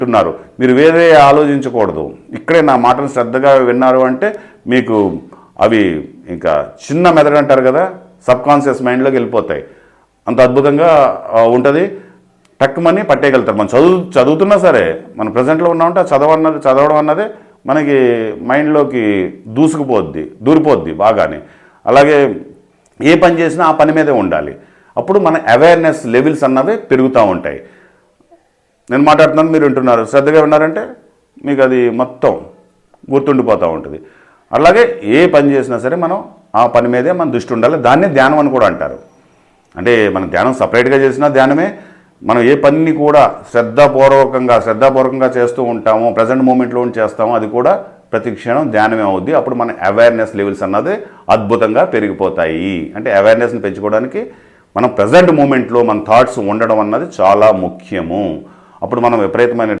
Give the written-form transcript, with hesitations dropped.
వింటున్నారు, మీరు వేరే ఆలోచించకూడదు. ఇక్కడే నా మాటను శ్రద్ధగా విన్నారు అంటే మీకు అవి ఇంకా చిన్న మెదడు అంటారు కదా, సబ్కాన్షియస్ మైండ్లోకి వెళ్ళిపోతాయి. అంత అద్భుతంగా ఉంటుంది. టక్కుమని పట్టేయగలుగుతారు. మనం చదువుతున్నా సరే, మన ప్రజెంట్లో ఉన్నామంటే చదవడం అన్నదే మనకి మైండ్లోకి దూరిపోద్ది బాగానే. అలాగే ఏ పని చేసినా ఆ పని మీదే ఉండాలి. అప్పుడు మన అవేర్నెస్ లెవెల్స్ అన్నవి పెరుగుతూ ఉంటాయి. నేను మాట్లాడుతున్నాను, మీరు వింటున్నారు, శ్రద్ధగా విన్నారంటే మీకు అది మొత్తం గుర్తుండిపోతూ ఉంటుంది. అలాగే ఏ పని చేసినా సరే మనం ఆ పని మీదే మన దృష్టి ఉండాలి. దాన్నే ధ్యానం అని కూడా అంటారు. అంటే మనం ధ్యానం సపరేట్గా చేసినా ధ్యానమే. మనం ఏ పనిని కూడా శ్రద్ధాపూర్వకంగా చేస్తూ ఉంటామో, ప్రజెంట్ మూమెంట్లో చేస్తామో, అది కూడా ప్రతి క్షణం ధ్యానమే అవుద్ది. అప్పుడు మన అవేర్నెస్ లెవెల్స్ అన్నది అద్భుతంగా పెరిగిపోతాయి. అంటే అవేర్నెస్ని పెంచుకోవడానికి మనం ప్రజెంట్ మూమెంట్లో మన థాట్స్ ఉండడం అన్నది చాలా ముఖ్యము. అప్పుడు మనం విపరీతమైన